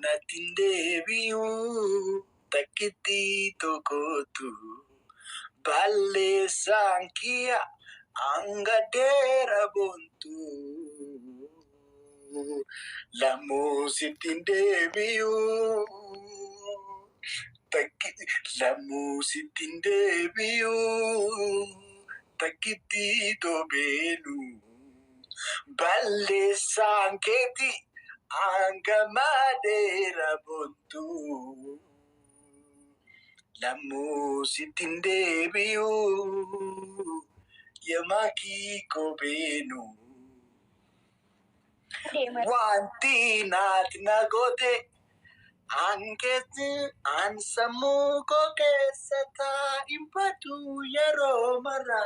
natindebiu takiti tokotu balle sankia angadera bontu la musitindebiu la musitindebiu takiti tobelu balle sanketi angamadera bontu la musitindebiu yamaki kobenu wanti nat nagote anketi ansamu kokesata impatu yaro mara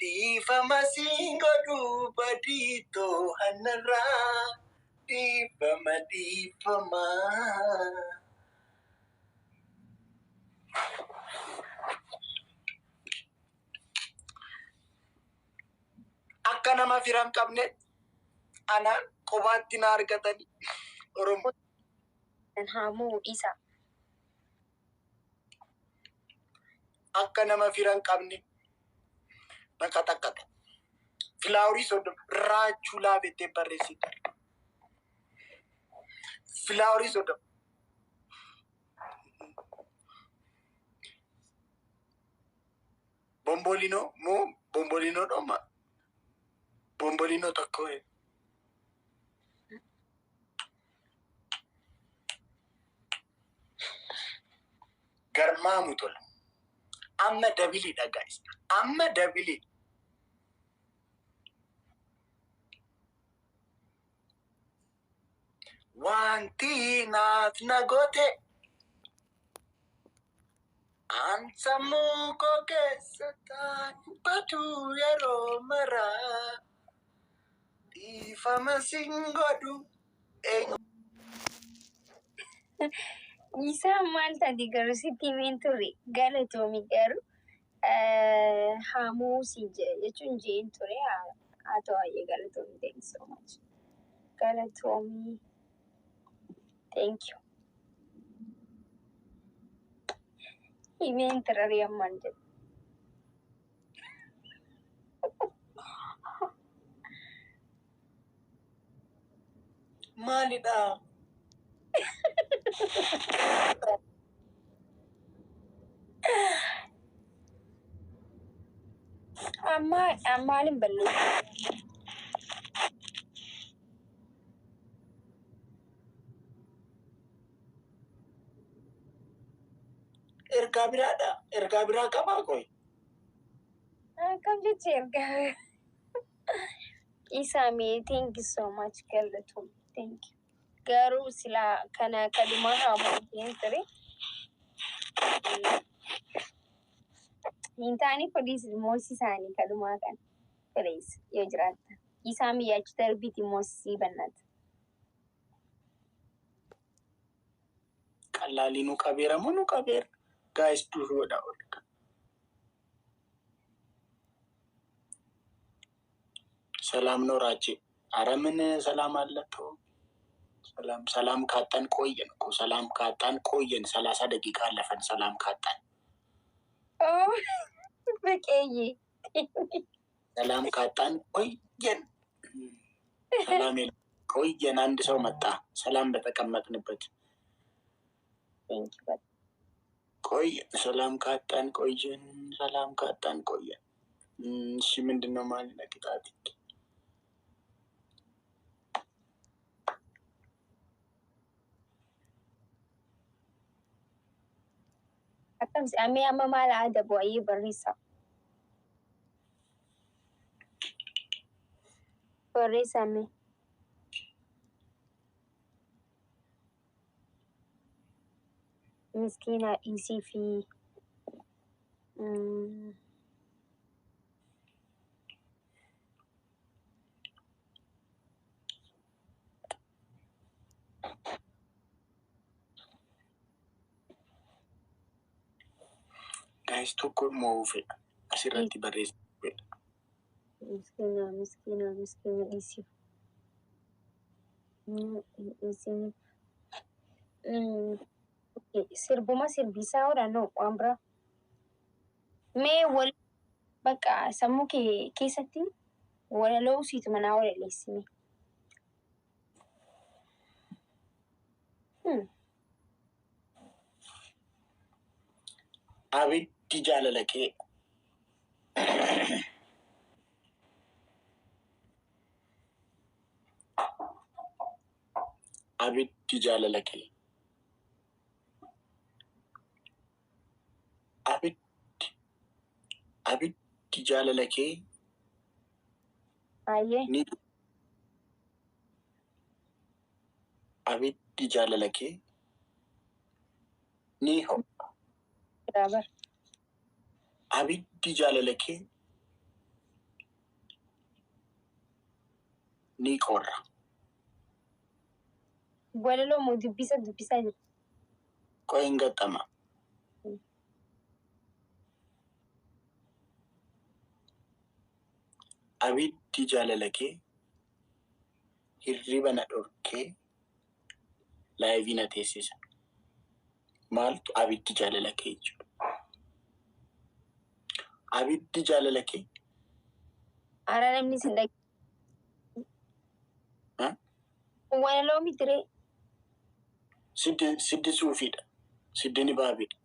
Difamasingodu badito hanara difama akka nama firan qabne ana qobaatti na argatani oromo hamu isa akka nama firan qabne naqaxaqata Flowers sodom raachula bete barresita Flowers sodom bombolino doma bombolino takkoe garmaamu tola amma dabili da guys amma dabili wanti nat nagote ansamu kokesata batu yaro mara difamasingodu isa malta di garu sentimenturi galatomi garu hamu sije yechunje intore ato aye galatomi thank you so much galatomi thank you event rariya manje malida amalin ballo erga bira kaba koi come to Cherga. Isami, thank you so much, Galatum. Thank you. Garu sila kana kalima hamu yentare. Hintani police mosi sani kalima kan. Police yojrata. Isami yachtar biti mosi banat. Kalalinu kabera monu kabera guys duru da olka ሰላም ነው ራቼ አረምን ሰላም አለቶ ሰላም ካጣን ቆየን እኮ ሰላም ካጣን ቆየን 30 ደቂቃ አለፈን ሰላም ካጣን በቀይ ሰላም ካጣን ቆየን ሰላም ቆየን አንድ ሰው መጣ ሰላም በተቀመጥንበት ቆየን ሰላም ካጣን ቆየን ሰላም ካጣን ቆየን እሺ ምንድነው ማለት ነቅጣት أكمل أمي أما ما العادة بوعي بريسة أمي مسكينة إيسي في guys tokko moo'uu fedha asirratti barreessu fedha. miskiina dhiisif. Sirbuma sirbisaa oolannoo waan biraa. Mee wal bakka sammuu kee keessatti walaloo usiitu manaa walaleessime. Abiddi jaalala kee. Abiddi jaalala kee. Abiddi jaalala kee. Baay'ee. Ni abiddi jaalala kee ni ho'a. Birabar. Abiddi jaalala kee ni qorra. Walaloo moo dubbisaa jiru. Qo'een gaxama. Abiddi jaalala kee hirriba na dhorkee laayivii na teessisa. Maaltu abiddi jaalala kee jechuudha? Abiddi jaalala kee. Ara namni sin dhag. Walaloo mitiree. Siddi suufiidha. Siddi ni baabidha.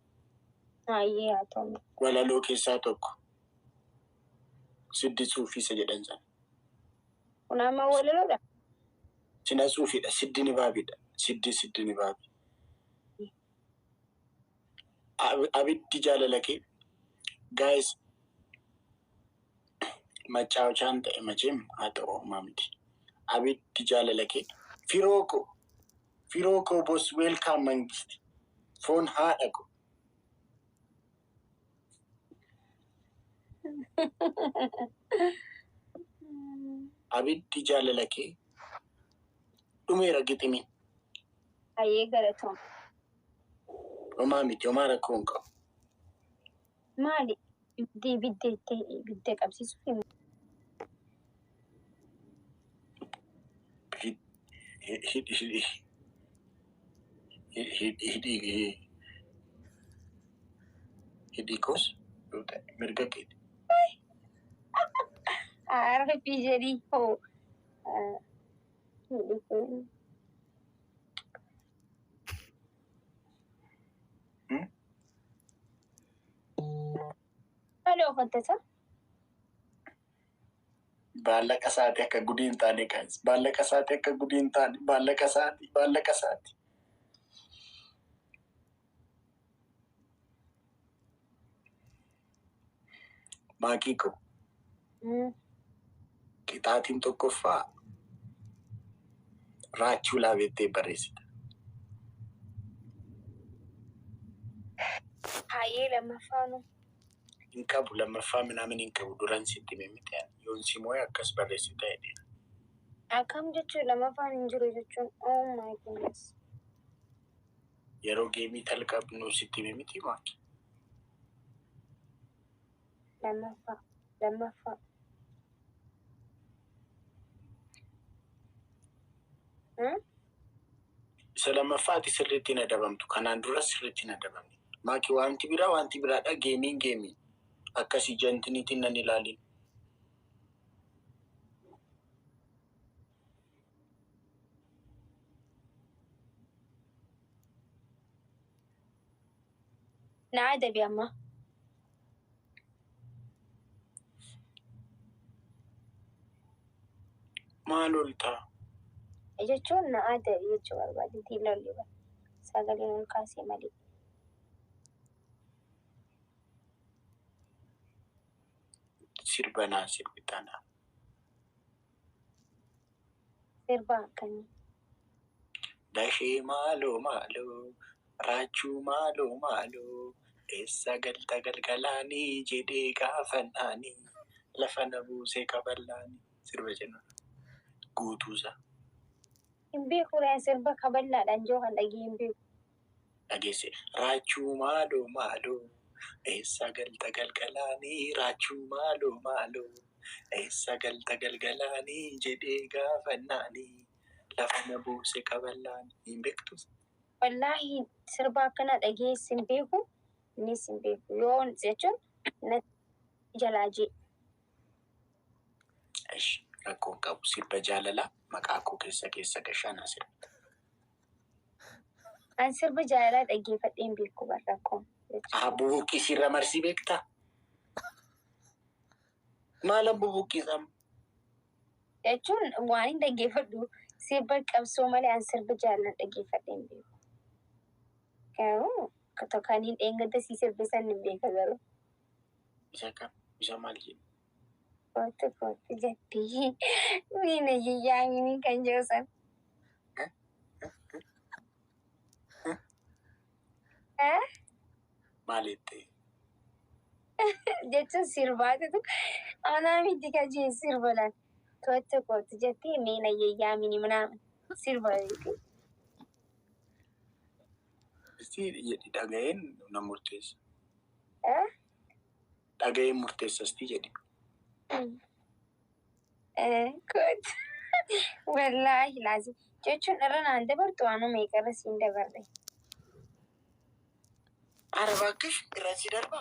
Baay'ee haa ta'u. Walaloo keessaa tokko. Siddi suufiisa jedhan sana. Kun amma walaloodha. Sina suufiidha. Siddi ni baabidha. Siddi ni baabi. Abiddi jaalala kee. Guys, macaawachaan ta'e macheem haa ta'u homaa miti. Abiddi jaalala kee. Firoo koo boos weelkaam mangisti. Foon haadha ko. Abiddi jaalala kee. Dhumeera giximiin. Baay'ee galatoom. Homaa miti. Homaa rakkoo hin qabu. Maali? Ibiddee qabsiisuuf himu. Hidhiikos mirga keeti. Arbi jedhii hoo. Maali ofattasa? Baallaqa isaati akka gudii hin taane kaas. Baallaqa isaati akka gudii hin taane. Baallaqa isaati. Maakii ko. Qixaatiin tokkoffaa raachuu laabettee barreessita. Baay'ee lammaffaanu. Hin qabu lammaffaa minaamin hin qabu duran sitti mimite yoon si moo'ee akkas barreessita jedheen. Akkam jechuun lammaffaan hin jiru jechuun. Oh my goodness. Yeroo geemii talqabnu sitti mimiti maaki. Lammaffaa. Isa lammaffaati sirriitti hin adabamtu. Kanaan dura sirriitti hin adabamne. Maaki wanti biraadha geemii. Akkasii jantiniitiin nan ilaalin. Na adabi amma. Maal oltaa? Jechuun na adabi jechuu barbaadeetii lolli bara. Sagaleen ol kaasee malee. Sirbanaa sirbitanaa. Sirba akkamii? Dashee maaloo raachuu maaloo eessa galta galgalaanii jedhee gaafannanii lafa na buusee kaballaanii sirba jenna guutuusa. Hin beeku sirba kaballaadhaan joo kan dhagee hin beeku. Dhageesse raachuu maaloo eessa galta galgalaanii raachuu maaloo sagal tagalgalanii jedhee gaafannanii lafa na buuse qaballaan hin beektus. Wallaahi sirba akkana dhageessi hin beeku, innis hin beeku. Yoon jechuun jalaa jee. Rakkoon qabu sirba jaalalaa maqaa koo keessa gashaan asirra. An sirba jaalalaa dhaggeeffadheen beeku rakkoon. Bubuuqqii sirra marsii beektaa? Maal bubuuqqisam? Jechuun waan hin dhaggeeffadhu sirba qabsoo malee an sirba jaalalaa dhaggeeffadheen beeku. Garuu kan hin dheengadda si sirbisan hin beeka garuu. Isa kam? Isa maal jedhu? Kootu jetti. Miina yayyaamini kan joosan. Maalitti? Jechuun sirbaatitu anaa miti kan jee sirba lan. Kootu jetti miina yayyaamini manaa sirba. Isti jedhi dhaga'een na murteessa. Dhaga'een murteessa isti jedhi. Kootu. Wallaahi laazim. Jechuun irra naan dabartu waanuma eegarra siin dabarre. Arabaakish irra si darba.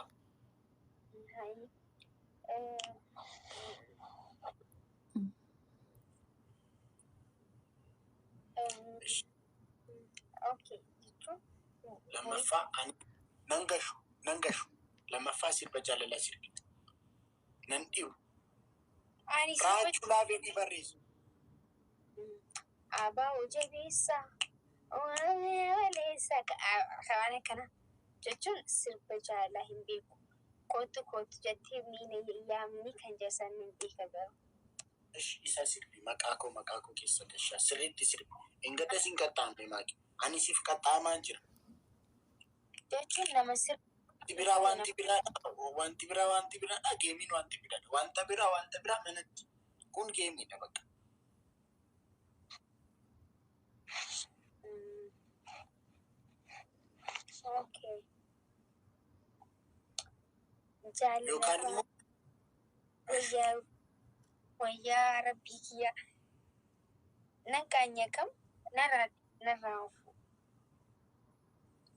Okay. Lammaffaa ani nan gashu. Lammaffaa sirba jaalalaa sirbiti. Nan dhibu. Raachuu laafeetii barreessu. Abaa jabeessa. Waleessa. Waan akkana jechuun sirba jaalalaa hin beeku. Kootu jettee miina yayyaamni kan jeesan hin beeka garuu. Isa sirbi maqaa koo keessa gashaa sirriitti sirbi. Engadda siin qaxxaamne maaki. Ani siif qaxxaamaan jira. Jechuun nama sirba. Wanti biraadha. Geemiin wanti biraadha. Wanta biraa manatti. Kun geemiidha bakka. Okay. Yookaan immoo wayyaa rabbii kiyya nan qaanya kam narraa ofu.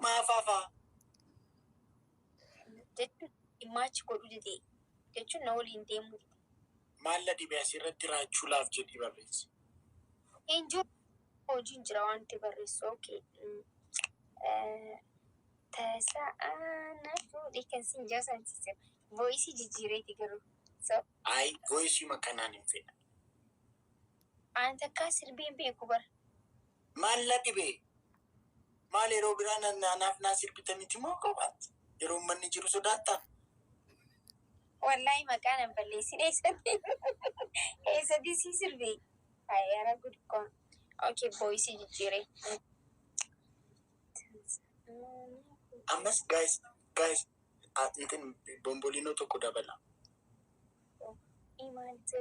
Maafaafaa. Jechuun dhimmachi godhu dide jechuun na waliin deemu dide. Maalla dhibee asirratti raachuulaaf jedhii barreessi. Hin jiru hojiin jira wanti barreessu. Okay. Tasa'aana fuudhee kan siin jaasansiise. Voice jijjiireeti garuu. Ayi voice makanaan hin fedha. An takkaa sirbiin beeku bara. Maalla dhibee? Maal yeroo biraa naaf naa sirbita miti moo qabaatti? Yeroo manni jiru sodaattaa? Wallaahi maqaan hin balleessin eessatti si sirbee? Ayyaara guddaa. Okay, voice jijjiiree. Ammas guys, intin bombolino tokko dabala. Imaltu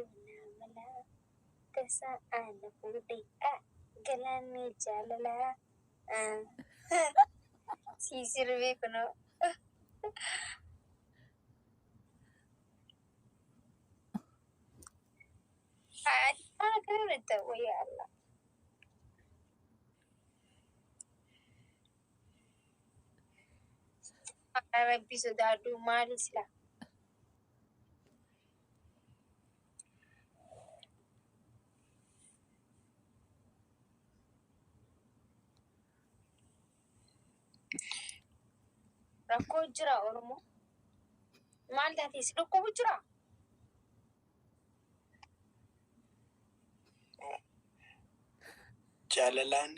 namala tasa'aana fuudhee galaanni jaalalaa. Si sirbee kunoo. Kana irratti wayyaa Allah. Rabbi sodaadhu maali sila? Rakkoo jira Oromoo. Maal taatees dhukkubu jira? Jaalalaan.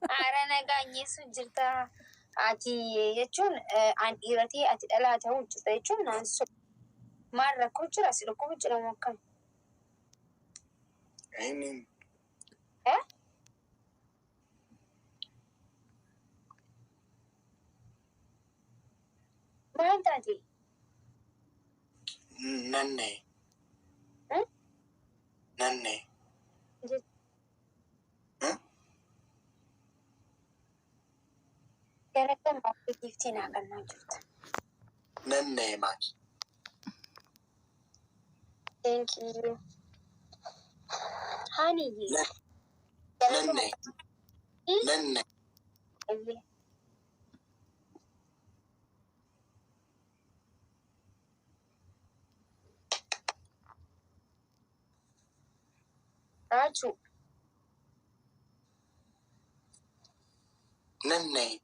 Haara nagaanyeessu jirta. Ati jechuun an dhiiratee ati dhalaa ta'uu jirta jechuun naan maal rakkoo jira? Si dhukkubu jira moo akkam? Maal taate? Nanne. Gara gamaa. Giftiin akkana jirta. Nannee maaki. Thank you. Honey. Nannee. Nannee. Raju. Nannee.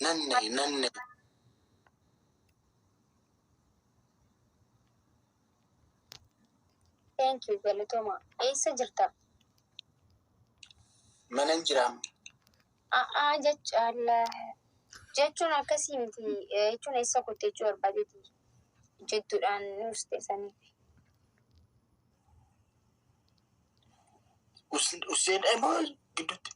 Nannee. Nannee. Thank you, Galatoma. Eessa jirta? Manan jiraam. Jechuun akkasii miti. Jechuun eessa kutte jechuu barbaadeeti. Jettuudhaan nuus teessaniif. Useen emoo gidduutti.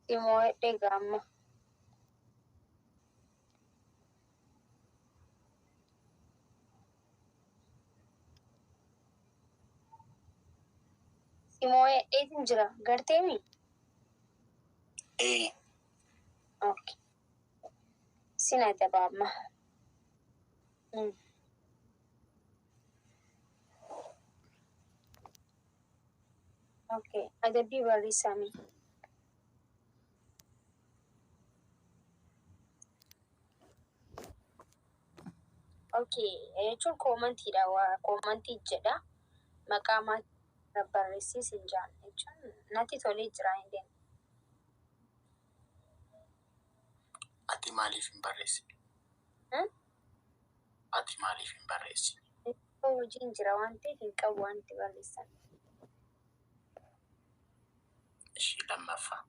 Simoo egaa amma. Simoo eetiin jira. Garteemi? Okay. Sinata baama. Okay. Adabbii barreessami. Okay. Jechuun koomantiidha. Koomantii jedha. Maqaa maatii barreessiis hin jaan. Jechuun natti tolee jira hin deemu. Ati maaliif hin barreessin? Ati maaliif hin barreessin? Hojiin jira waan ta'eef hin qabu waan itti barreessan. Ishii lammaffaa.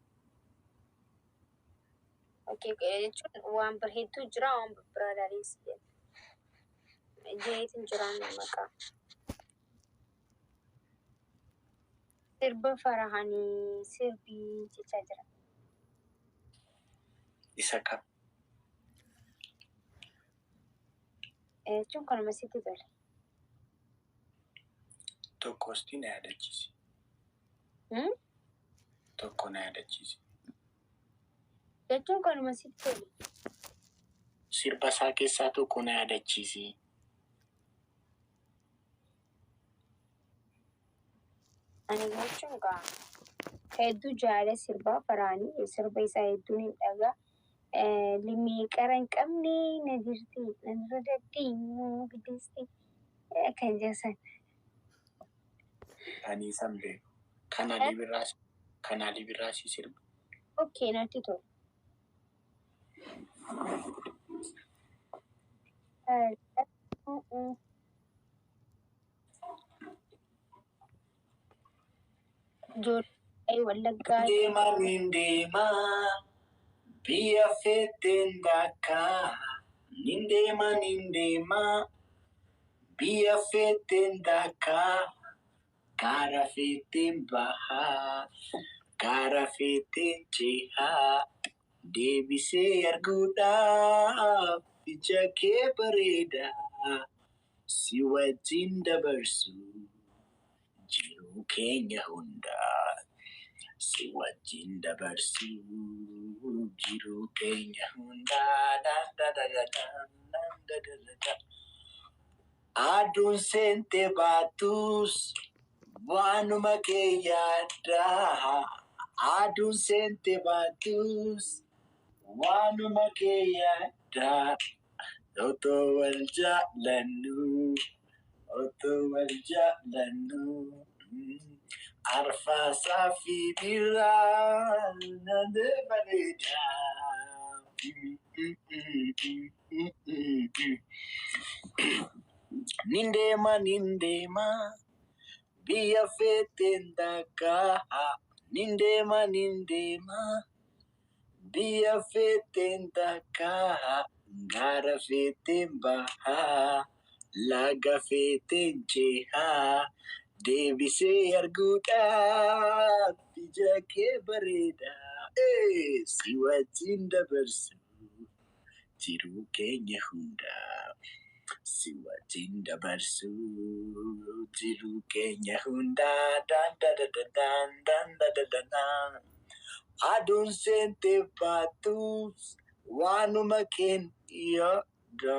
Okay. Jechuun waan hedduu jira waan biraa barreessi jedha. Jeetiin jiraan maqaa. Sirba farahanii sirbii jechaa jira. Isa kam? Jechuun kanuma sitti tole. Tokko ostii na yaadachiisi. Tokko na yaadachiisi. Jechuun kanuma sitti tole. Sirba isaa keessaa tokko na yaadachiisi. Ani jechuun hedduu jaala sirbaa faraanii sirba isaa hedduun hin dhagaa. Limii qara hin qabne na jirti narra deddeemuu gidduusti kan jesan. Ani isan beeku. Kanaalii birraasii sirba. Okay, natti tolu. Ijoollee Wallaggaa. Nindeema biyya feeteen daakaa. Nindeema biyya feeteen daakaa. Gaara feeteen bahaa. Gaara feeteen cehaa. Deebisee arguudhaaf ija kee bareedaa. Si wajjin dabarsu jiruu keenya hundaa. Si wajjin dabarsu jiruu keenya hundaa. Aduun seentee baatus waanuma kee yaaddaa. Aduun seentee baatus waanuma kee yaaddaa. Otoo wal jaallannu. Arfaasaa fi birraa nande bareedaa. Nindeema biyya feeteen daakaa. Nindeema biyya feeteen daakaa. Gaara feeteen bahaa. Laga feeteen cehaa. Deebisee arguudhaaf ija kee bareedaa. Si wajjin dabarsu jiruu keenya hundaa. Siwajin dabarsu jiru keenya hundaa dan da da da dan dan da da da dan. Aduun seentee baattus waanuma keenya da.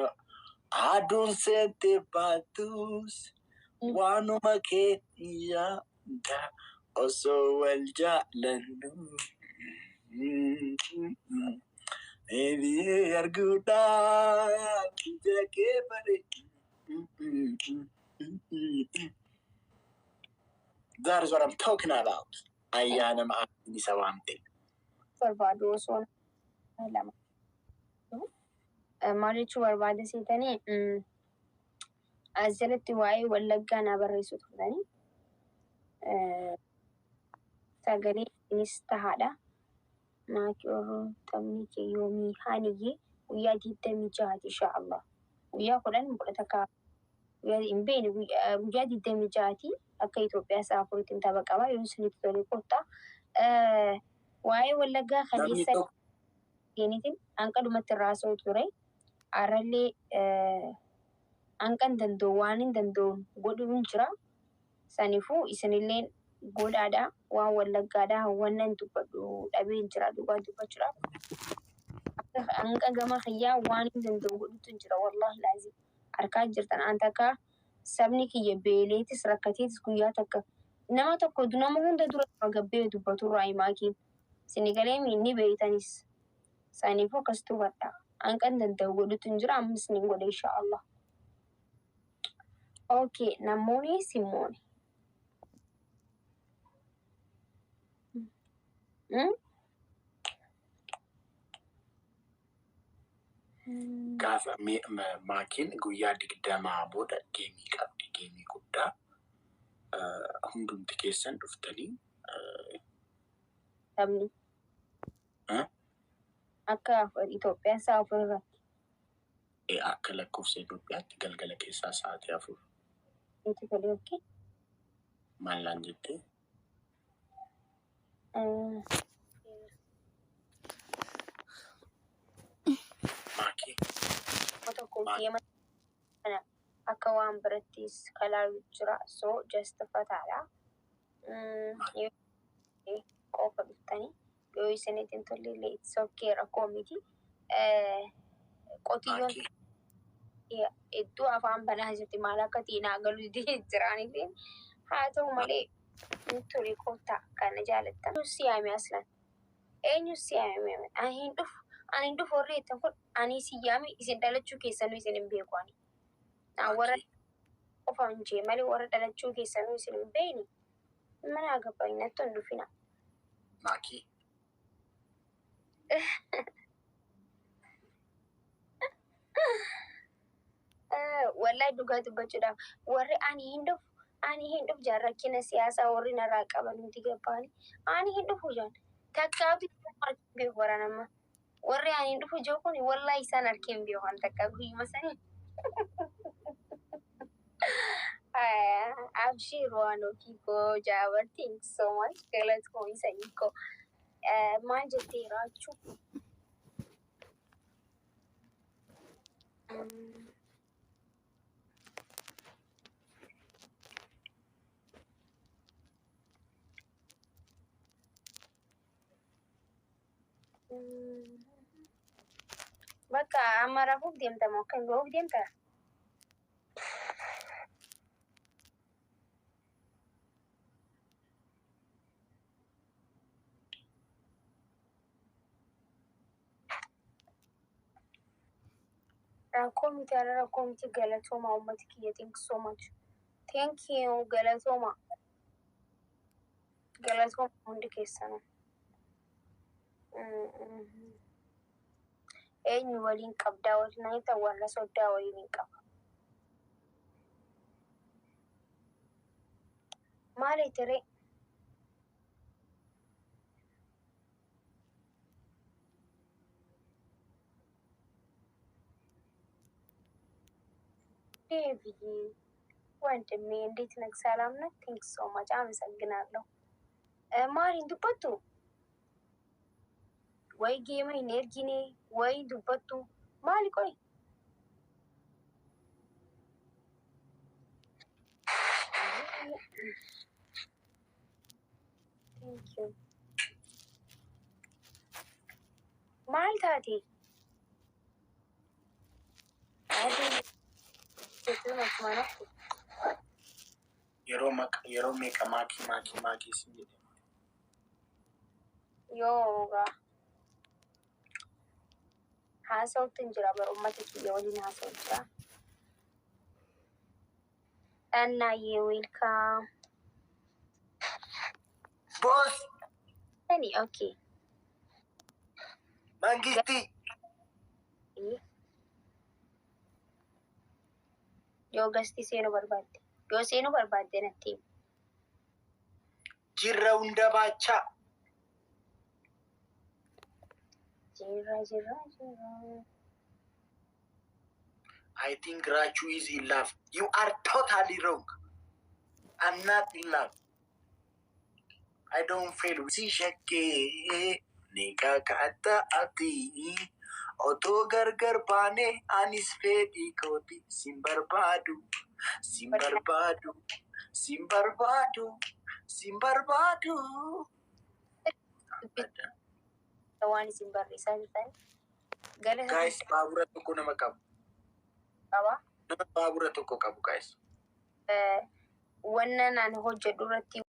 Aduun seentee baattus waanuma keenya da. Osoo wal jaalannu. Eebiye arguudhaan jekee bare. That is what I'm talking about. Ayyaana ma'aan isa waamte. barbaadu osoo lama. Maal jechuu barbaada seetanii asirratti waa'ee Wallaggaa naa barreessu turtanii sagalee innis tahaadha. Maatii taphni kee yoomii haaniyyee guyyaa 26 inshaallah. Guyyaa 10 takka hin beekne guyyaa 26 akka Itoophiyaa sa'a 4 tapha qaba yoo isinitti tole kottaa. Waa'ee Wallaggaa kaleessa geenitiin hanqalumatti raasoo ture. Arallee hanqan danda'u waan hin danda'uun godhuun jira. Sanifuu isinillee godhaadha waan Wallaggaadha hawwannan dubbadhu dhabee jira dhugaa dubbachuudhaaf. Hanqa gama kiyyaa waan hin danda'u godhutu jira wallahi laazim. Harkaa jirtan an takka sabni kiyya beeleetis rakkateetis guyyaa takka nama tokko nama hunda dura gabbee dubbatu irraa himaakiin. Sinigalee inni beeytanis. Sanifuu akkasitti hubadha. Hanqan danda'u godhutu jira ammas ni godha inshaallah. Okay, namoonni Simooni. Gaafa maakiin guyyaa 20 booda geemii qabdi. Geemii guddaa hundumti keessan dhuftanii. Sabni. Akka Itoophiyaa sa'a 4 irratti. Akka lakkoofsa Itoophiyaatti galgala keessaa sa'aatii 4. Itti tolee okkee. Maallaan jettee? Maakii. Tokko deema akka waan birattis kalaalu jira so justifataadha. Qofa dhuftanii yoo isinitti hin tolle illee it's okay rakkoo miti. Qotiyyoon iddoo afaan banaa jirti maal akka tiinaa galuu jiraanillee haa ta'u malee tole kottaa kana jaalattan. Siyaame aslan eenyu siyaame ani hin dhufu warri jettan kun ani siyaame isin dhalachuu keessanuu isin hin beeku ani. Warra qofaan jee malee warra dhalachuu keessanuu isin hin beekni. Mana agabaa innatti hin dhufina. Maakii. Wallahi dhugaa dubbachuudhaaf warri ani hin dhufu jaan rakkina siyaasaa warri narraa qaban nuti gabbaani. Ani hin dhufu jaan takkaatu beeku wara nama. Warri ani hin dhufu jiru kun wallahi isaan harkeen beekan takka guyyuma sanii. Abshir waan ofii koo jaabar thanks so much galatoo isa hiikoo. Maal jettee raachuu? Bakka amma rafuuf deemta moo akka hin bahuuf deemta? Rakkoo miti galatooma uummati kiyya thank so much. Thank you galatooma. Galatooma hundi keessanuu. Eenyu waliin qabdaa waliin ayita warra soddaa waliin qaba. Maali tiree? David ወንድሜ እንዴት ነህ? ሰላም ነህ? ቴንክስ ሶ ማች አመሰግናለሁ። ማሪን ዱበቱ ወይ ጌመ ኢነርጂኔ ወይ ዱበቱ ማሊ ቆይ Thank you. Maal taati? Yeroo meeqa maakii si jedhe. Yooga. Haasawutti hin jira bara uummata kiyya waliin haasa'u jira. Annaayyee welcome. Boss. Any okay. Mangisti. Yoo gasti seenuu barbaadde. Yoo seenuu barbaadde natti. Jirra hunda baachaa. Jirra. I think Rachu is in love. You are totally wrong. I'm not in love. I don't feel si shakke nika kata ati oto gargar bane anis fedi koti simbarbadu. Waan isin barreessaa jirtan. Guys, baabura tokko nama qabu. Qaba. Nama baabura tokko qabu guys. Wannan naan hojjedhu irratti